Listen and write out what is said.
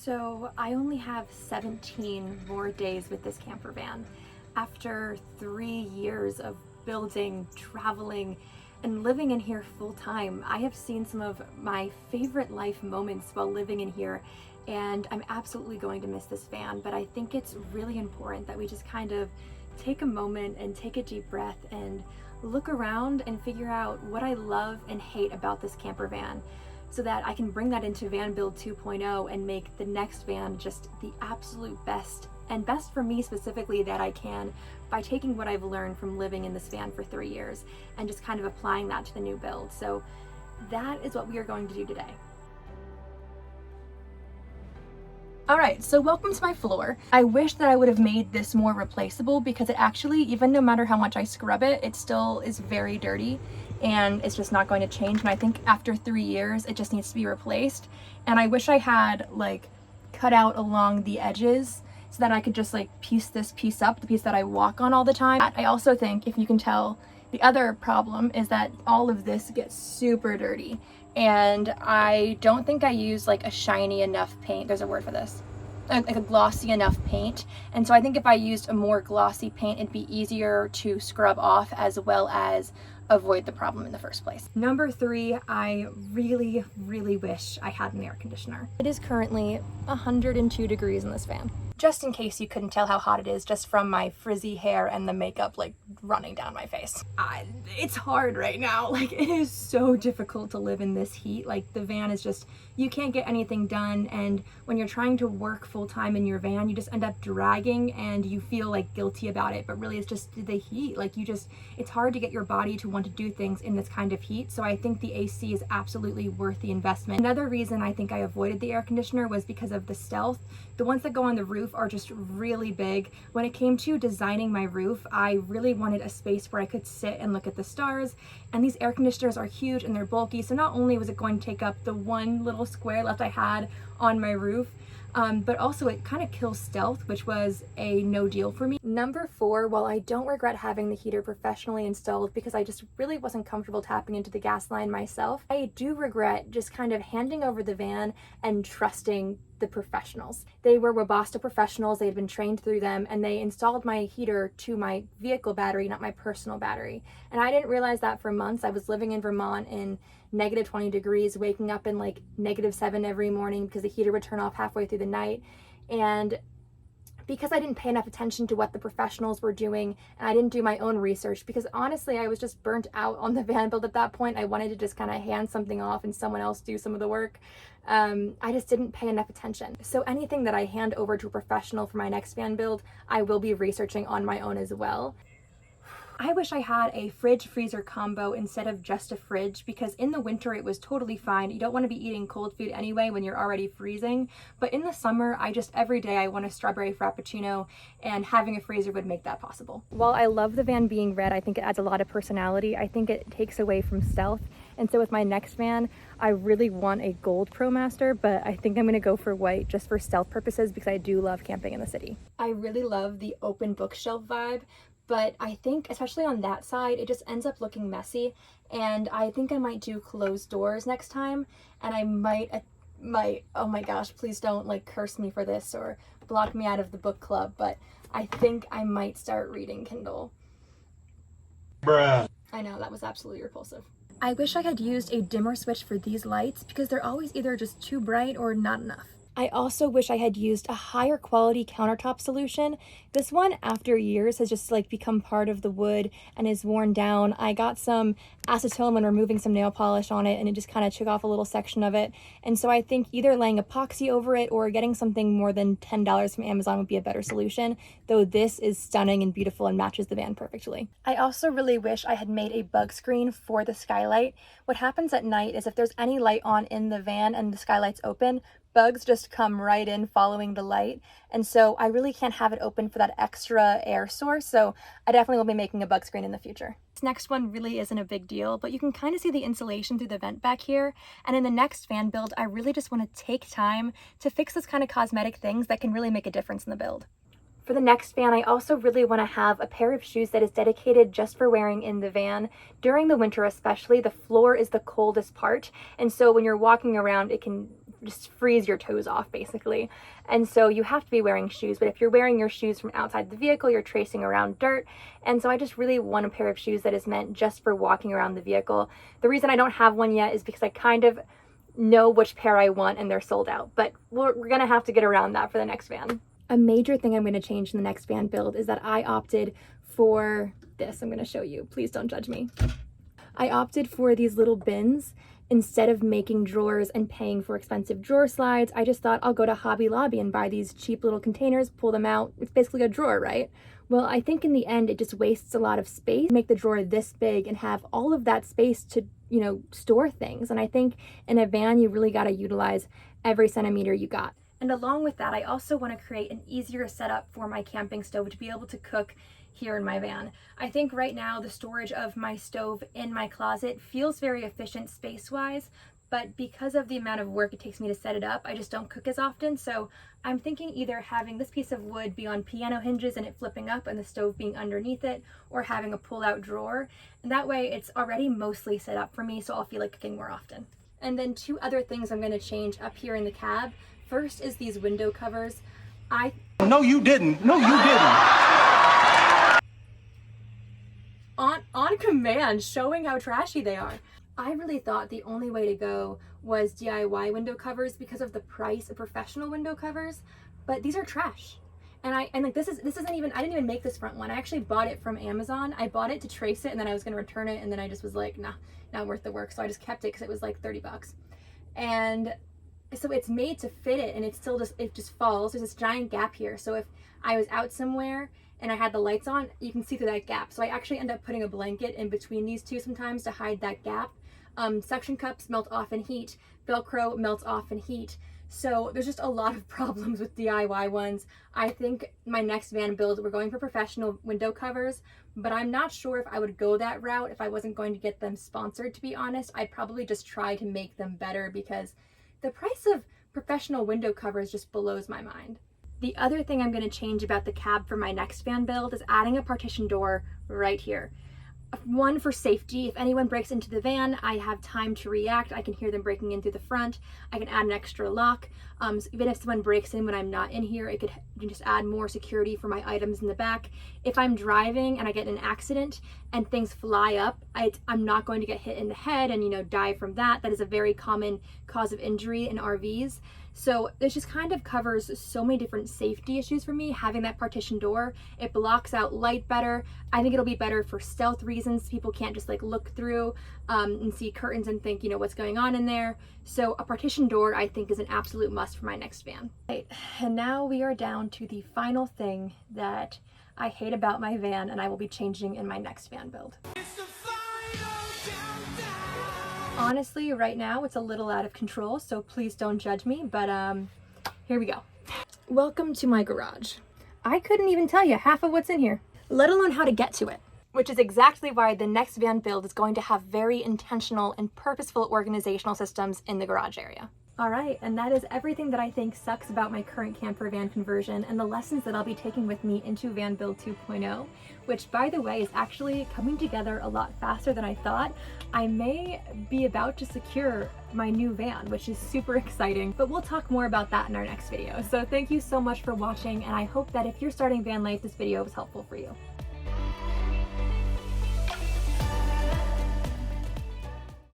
So I only have 17 more days with this camper van. After 3 years of building, traveling, and living in here full time, I have seen some of my favorite life moments while living in here, and I'm absolutely going to miss this van, but I think it's really important that we just kind of take a moment and take a deep breath and look around and figure out what I love and hate about this camper van, so that I can bring that into Van Build 2.0 and make the next van just the absolute best, and best for me specifically that I can, by taking what I've learned from living in this van for 3 years and just kind of applying that to the new build. So that is what we are going to do today. All right, so welcome to my floor. I wish that I would have made this more replaceable, because it actually, even no matter how much I scrub it, it still is very dirty and it's just not going to change. And I think after 3 years, it just needs to be replaced. And I wish I had like cut out along the edges so that I could just like piece this piece up, the piece that I walk on all the time. I also think, if you can tell, the other problem is that all of this gets super dirty. And I don't think I use like a shiny enough paint. There's a word for this. Like a glossy enough paint. And so I think if I used a more glossy paint, it'd be easier to scrub off as well as avoid the problem in the first place. Number 3, I really wish I had an air conditioner. It is currently 102 degrees in this van. Just in case you couldn't tell how hot it is just from my frizzy hair and the makeup like running down my face. It's hard right now. Like, it is so difficult to live in this heat. Like, the van is just, you can't get anything done, and when you're trying to work full time in your van, you just end up dragging and you feel like guilty about it, but really it's just the heat. Like, it's hard to get your body to want to do things in this kind of heat. So I think the AC is absolutely worth the investment. Another reason I think I avoided the air conditioner was because of the Stealth. The ones that go on the roof are just really big. When it came to designing my roof, I really wanted a space where I could sit and look at the stars, and these air conditioners are huge and they're bulky, so not only was it going to take up the one little square left I had on my roof, but also it kind of kills Stealth, which was a no deal for me. Number 4, while I don't regret having the heater professionally installed because I just really wasn't comfortable tapping into the gas line myself, I do regret just kind of handing over the van and trusting the professionals. They were Webasto professionals, they had been trained through them, and they installed my heater to my vehicle battery, not my personal battery. And I didn't realize that for months. I was living in Vermont in negative 20 degrees, waking up in like -7 every morning because the heater would turn off halfway through the night. And because I didn't pay enough attention to what the professionals were doing, and I didn't do my own research, because honestly I was just burnt out on the van build at that point. I wanted to just kind of hand something off and someone else do some of the work. I just didn't pay enough attention. So anything that I hand over to a professional for my next van build, I will be researching on my own as well. I wish I had a fridge freezer combo instead of just a fridge, because in the winter it was totally fine. You don't want to be eating cold food anyway when you're already freezing. But in the summer, every day I want a strawberry frappuccino, and having a freezer would make that possible. While I love the van being red, I think it adds a lot of personality. I think it takes away from stealth. And so with my next van, I really want a gold ProMaster, but I think I'm going to go for white just for stealth purposes, because I do love camping in the city. I really love the open bookshelf vibe, but I think especially on that side, it just ends up looking messy. And I think I might do closed doors next time, and I might, oh my gosh, please don't like curse me for this or block me out of the book club, but I think I might start reading Kindle. Bruh. I know, that was absolutely repulsive. I wish I had used a dimmer switch for these lights, because they're always either just too bright or not enough. I also wish I had used a higher quality countertop solution. This one, after years, has just like become part of the wood and is worn down. I got some acetone when removing some nail polish on it, and it just kind of took off a little section of it. And so I think either laying epoxy over it or getting something more than $10 from Amazon would be a better solution, though this is stunning and beautiful and matches the van perfectly. I also really wish I had made a bug screen for the skylight. What happens at night is if there's any light on in the van and the skylight's open, bugs just come right in following the light, and so I really can't have it open for that extra air source, so I definitely will be making a bug screen in the future. This next one really isn't a big deal, but you can kind of see the insulation through the vent back here, and in the next van build, I really just want to take time to fix those kind of cosmetic things that can really make a difference in the build. For the next van, I also really want to have a pair of shoes that is dedicated just for wearing in the van. During the winter especially, the floor is the coldest part, and so when you're walking around, it can just freeze your toes off basically. And so you have to be wearing shoes, but if you're wearing your shoes from outside the vehicle, you're tracing around dirt. And so I just really want a pair of shoes that is meant just for walking around the vehicle. The reason I don't have one yet is because I kind of know which pair I want and they're sold out, but we're gonna have to get around that for the next van. A major thing I'm going to change in the next van build is that I opted for this. I'm going to show you. Please don't judge me. I opted for these little bins. Instead of making drawers and paying for expensive drawer slides, I just thought I'll go to Hobby Lobby and buy these cheap little containers, pull them out. It's basically a drawer, right? Well, I think in the end, it just wastes a lot of space. Make the drawer this big and have all of that space to, you know, store things. And I think in a van, you really got to utilize every centimeter you got. And along with that, I also want to create an easier setup for my camping stove to be able to cook here in my van. I think right now the storage of my stove in my closet feels very efficient space-wise, but because of the amount of work it takes me to set it up, I just don't cook as often. So I'm thinking either having this piece of wood be on piano hinges and it flipping up and the stove being underneath it, or having a pull-out drawer. And that way it's already mostly set up for me, so I'll feel like cooking more often. And then two other things I'm going to change up here in the cab. First is these window covers. No, you didn't. No, you didn't. On command, showing how trashy they are. I really thought the only way to go was DIY window covers because of the price of professional window covers, but these are trash. And like this isn't even, I didn't even make this front one. I actually bought it from Amazon. I bought it to trace it and then I was going to return it, and then I just was like, nah, not worth the work. So I just kept it because it was like 30 bucks. And so it's made to fit it, and it just falls. There's this giant gap here. So if I was out somewhere and I had the lights on, you can see through that gap. So I actually end up putting a blanket in between these two sometimes to hide that gap. Suction cups melt off in heat. Velcro melts off in heat. So there's just a lot of problems with DIY ones. I think my next van build, we're going for professional window covers, but I'm not sure if I would go that route if I wasn't going to get them sponsored, to be honest. I'd probably just try to make them better because the price of professional window covers just blows my mind. The other thing I'm going to change about the cab for my next van build is adding a partition door right here. One, for safety. If anyone breaks into the van, I have time to react. I can hear them breaking in through the front. I can add an extra lock. So even if someone breaks in when I'm not in here, you can just add more security for my items in the back. If I'm driving and I get in an accident and things fly up, I'm not going to get hit in the head and, you know, die from that. That is a very common cause of injury in RVs. So this just kind of covers so many different safety issues for me, having that partition door. It blocks out light better. I think it'll be better for stealth reasons. People can't just like look through and see curtains and think, you know, what's going on in there. So a partition door, I think, is an absolute must for my next van. Right. And now we are down to the final thing that I hate about my van and I will be changing in my next van build. Honestly, right now it's a little out of control, so please don't judge me, but here we go. Welcome to my garage. I couldn't even tell you half of what's in here, let alone how to get to it, which is exactly why the next van build is going to have very intentional and purposeful organizational systems in the garage area. All right, and that is everything that I think sucks about my current camper van conversion and the lessons that I'll be taking with me into Van Build 2.0, which, by the way, is actually coming together a lot faster than I thought. I may be about to secure my new van, which is super exciting, but we'll talk more about that in our next video. So thank you so much for watching, and I hope that if you're starting van life, this video was helpful for you.